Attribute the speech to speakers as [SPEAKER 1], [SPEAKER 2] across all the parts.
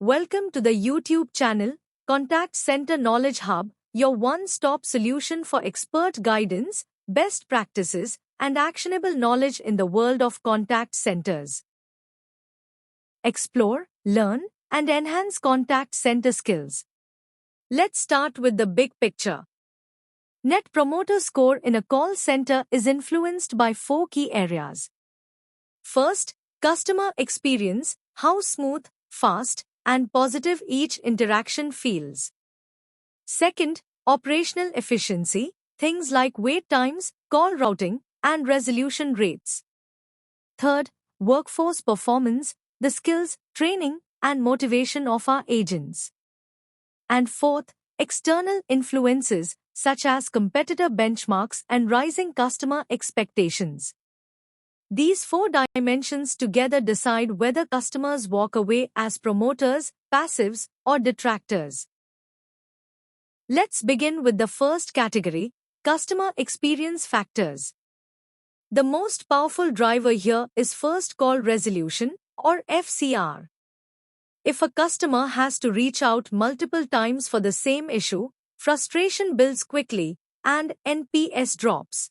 [SPEAKER 1] Welcome to the YouTube channel, Contact Center Knowledge Hub, your one-stop solution for expert guidance, best practices, and actionable knowledge in the world of contact centers. Explore, learn, and enhance contact center skills. Let's start with the big picture. Net Promoter Score in a call center is influenced by 4 key areas. First, customer experience, how smooth, fast, and positive each interaction feels. Second, operational efficiency, things like wait times, call routing, and resolution rates. Third, workforce performance, the skills, training, and motivation of our agents. And fourth, external influences, such as competitor benchmarks and rising customer expectations. These 4 dimensions together decide whether customers walk away as promoters, passives, or detractors. Let's begin with the first category, customer experience factors. The most powerful driver here is first call resolution, or FCR. If a customer has to reach out multiple times for the same issue, frustration builds quickly, and NPS drops.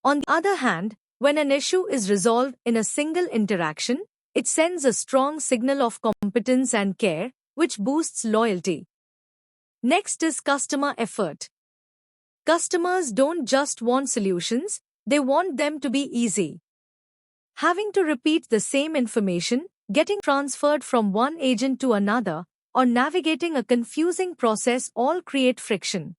[SPEAKER 1] On the other hand, when an issue is resolved in a single interaction, it sends a strong signal of competence and care, which boosts loyalty. Next is customer effort. Customers don't just want solutions, they want them to be easy. Having to repeat the same information, getting transferred from one agent to another, or navigating a confusing process all create friction.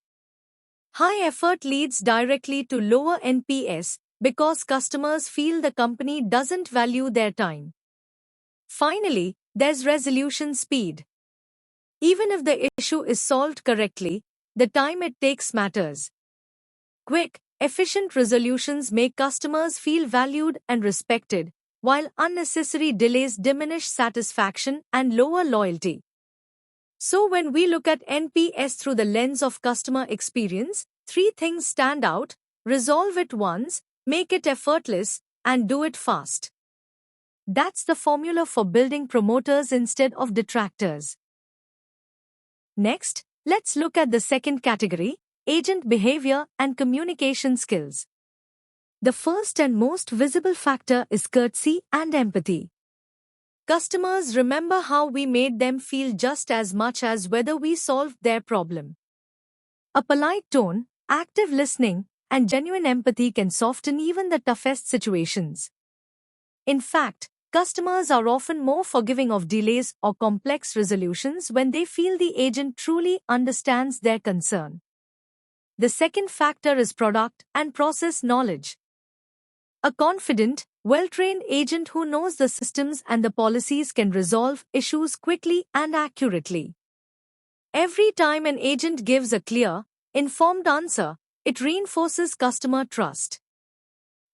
[SPEAKER 1] High effort leads directly to lower NPS, because customers feel the company doesn't value their time. Finally, there's resolution speed. Even if the issue is solved correctly, the time it takes matters. Quick, efficient resolutions make customers feel valued and respected, while unnecessary delays diminish satisfaction and lower loyalty. So when we look at NPS through the lens of customer experience, 3 things stand out: resolve it once, make it effortless, and do it fast. That's the formula for building promoters instead of detractors. Next, let's look at the second category, agent behavior and communication skills. The first and most visible factor is courtesy and empathy. Customers remember how we made them feel just as much as whether we solved their problem. A polite tone, active listening, and genuine empathy can soften even the toughest situations. In fact, customers are often more forgiving of delays or complex resolutions when they feel the agent truly understands their concern. The second factor is product and process knowledge. A confident, well-trained agent who knows the systems and the policies can resolve issues quickly and accurately. Every time an agent gives a clear, informed answer, it reinforces customer trust.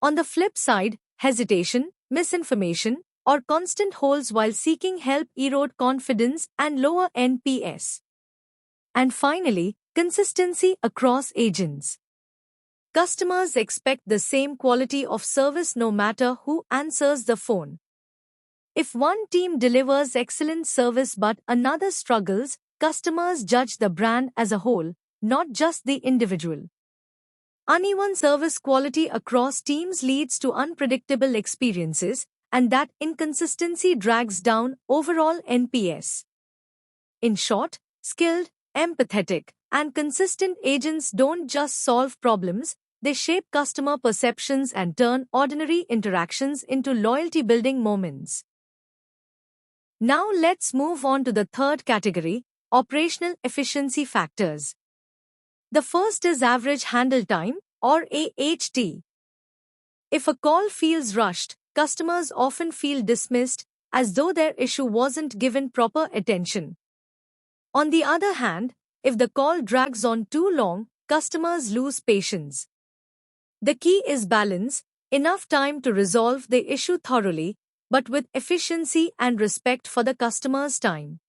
[SPEAKER 1] On the flip side, hesitation, misinformation, or constant holds while seeking help erode confidence and lower NPS. And finally, consistency across agents. Customers expect the same quality of service no matter who answers the phone. If one team delivers excellent service but another struggles, customers judge the brand as a whole, not just the individual. Uneven service quality across teams leads to unpredictable experiences, and that inconsistency drags down overall NPS. In short, skilled, empathetic, and consistent agents don't just solve problems, they shape customer perceptions and turn ordinary interactions into loyalty-building moments. Now let's move on to the third category, operational efficiency factors. The first is average handle time, or AHT. If a call feels rushed, customers often feel dismissed, as though their issue wasn't given proper attention. On the other hand, if the call drags on too long, customers lose patience. The key is balance, enough time to resolve the issue thoroughly, but with efficiency and respect for the customer's time.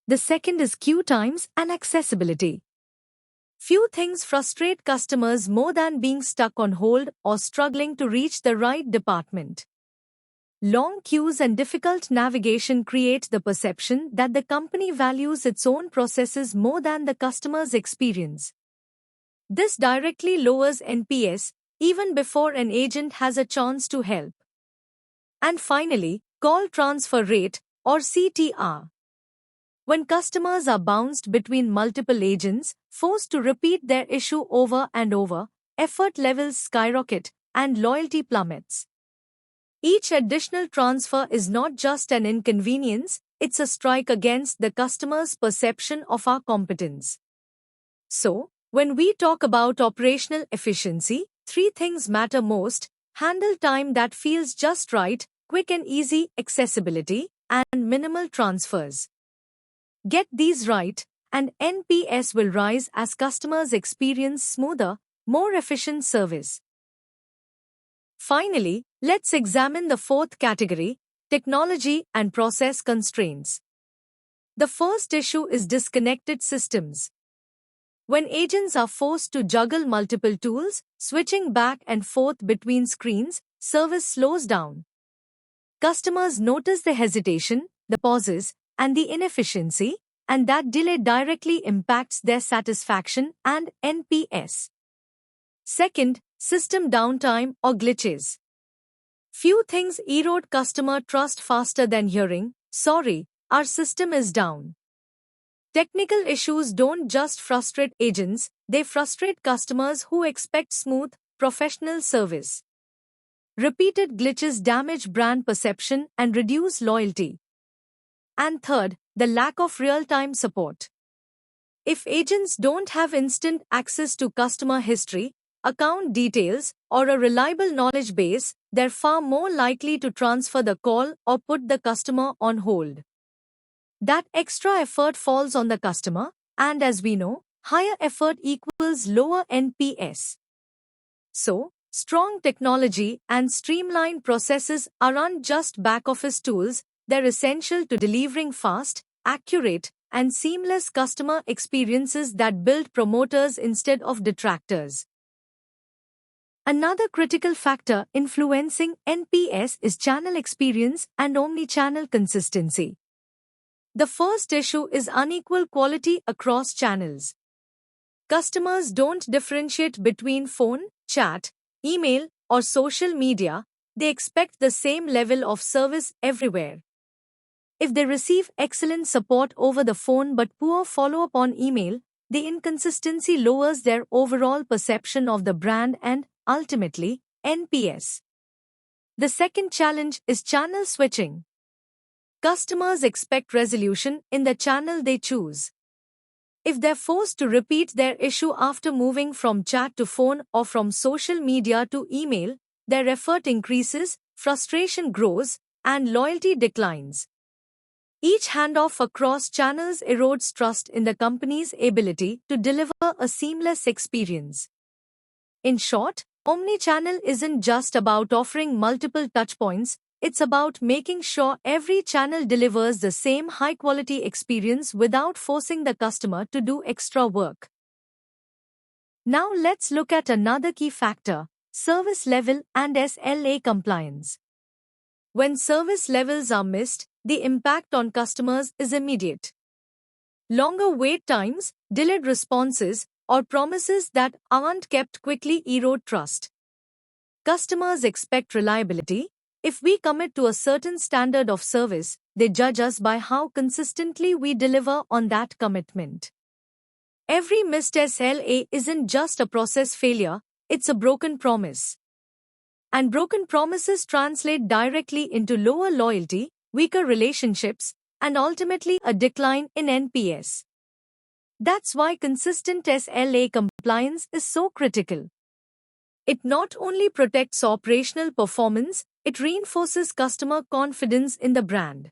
[SPEAKER 1] The second is queue times and accessibility. Few things frustrate customers more than being stuck on hold or struggling to reach the right department. Long queues and difficult navigation create the perception that the company values its own processes more than the customer's experience. This directly lowers NPS even before an agent has a chance to help. And finally, call transfer rate or CTR. When customers are bounced between multiple agents, forced to repeat their issue over and over, effort levels skyrocket and loyalty plummets. Each additional transfer is not just an inconvenience, it's a strike against the customer's perception of our competence. So, when we talk about operational efficiency, three things matter most: handle time that feels just right, quick and easy accessibility, and minimal transfers. Get these right, and NPS will rise as customers experience smoother, more efficient service. Finally, let's examine the fourth category: technology and process constraints. The first issue is disconnected systems. When agents are forced to juggle multiple tools, switching back and forth between screens, service slows down. Customers notice the hesitation, the pauses, and the inefficiency, and that delay directly impacts their satisfaction and NPS. Second, system downtime or glitches. Few things erode customer trust faster than hearing, "Sorry, our system is down." Technical issues don't just frustrate agents, they frustrate customers who expect smooth, professional service. Repeated glitches damage brand perception and reduce loyalty. And third, the lack of real-time support. If agents don't have instant access to customer history, account details, or a reliable knowledge base, they're far more likely to transfer the call or put the customer on hold. That extra effort falls on the customer, and as we know, higher effort equals lower NPS. So, strong technology and streamlined processes aren't just back-office tools, they're essential to delivering fast, accurate, and seamless customer experiences that build promoters instead of detractors. Another critical factor influencing NPS is channel experience and omni-channel consistency. The first issue is unequal quality across channels. Customers don't differentiate between phone, chat, email, or social media, they expect the same level of service everywhere. If they receive excellent support over the phone but poor follow-up on email, the inconsistency lowers their overall perception of the brand and, ultimately, NPS. The second challenge is channel switching. Customers expect resolution in the channel they choose. If they're forced to repeat their issue after moving from chat to phone or from social media to email, their effort increases, frustration grows, and loyalty declines. Each handoff across channels erodes trust in the company's ability to deliver a seamless experience. In short, omnichannel isn't just about offering multiple touchpoints, it's about making sure every channel delivers the same high-quality experience without forcing the customer to do extra work. Now let's look at another key factor: service level and SLA compliance. When service levels are missed, the impact on customers is immediate. Longer wait times, delayed responses, or promises that aren't kept quickly erode trust. Customers expect reliability. If we commit to a certain standard of service, they judge us by how consistently we deliver on that commitment. Every missed SLA isn't just a process failure, it's a broken promise. And broken promises translate directly into lower loyalty, weaker relationships, and ultimately a decline in NPS. That's why consistent SLA compliance is so critical. It not only protects operational performance, it reinforces customer confidence in the brand.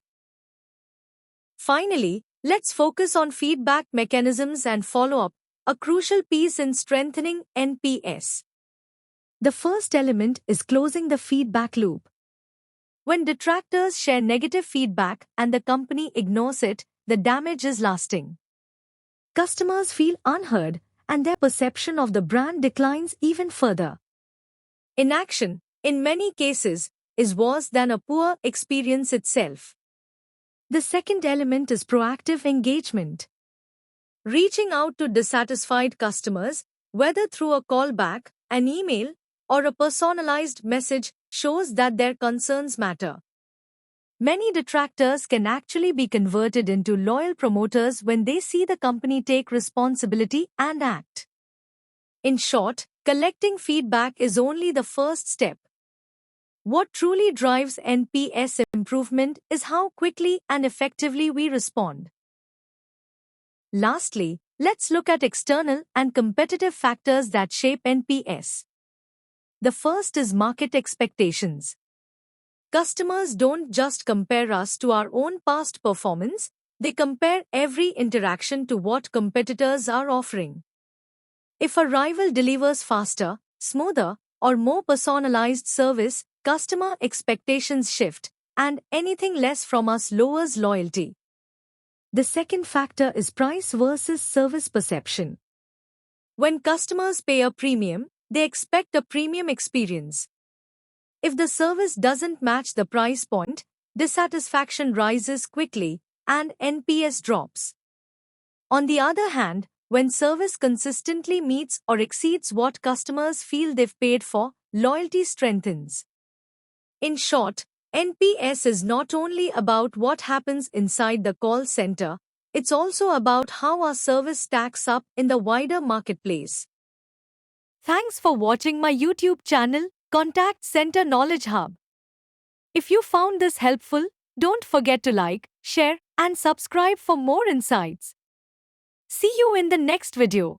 [SPEAKER 1] Finally, let's focus on feedback mechanisms and follow-up, a crucial piece in strengthening NPS. The first element is closing the feedback loop. When detractors share negative feedback and the company ignores it, the damage is lasting. Customers feel unheard, and their perception of the brand declines even further. In action, in many cases, is worse than a poor experience itself. The second element is proactive engagement. Reaching out to dissatisfied customers, whether through a callback, an email, or a personalized message, shows that their concerns matter. Many detractors can actually be converted into loyal promoters when they see the company take responsibility and act. In short, collecting feedback is only the first step. What truly drives NPS improvement is how quickly and effectively we respond. Lastly, let's look at external and competitive factors that shape NPS. The first is market expectations. Customers don't just compare us to our own past performance, they compare every interaction to what competitors are offering. If a rival delivers faster, smoother, or more personalized service, customer expectations shift, and anything less from us lowers loyalty. The second factor is price versus service perception. When customers pay a premium, they expect a premium experience. If the service doesn't match the price point, dissatisfaction rises quickly and NPS drops. On the other hand, when service consistently meets or exceeds what customers feel they've paid for, loyalty strengthens. In short, NPS is not only about what happens inside the call center, it's also about how our service stacks up in the wider marketplace. Thanks for watching my YouTube channel, Contact Center Knowledge Hub. If you found this helpful, don't forget to like, share, and subscribe for more insights. See you in the next video.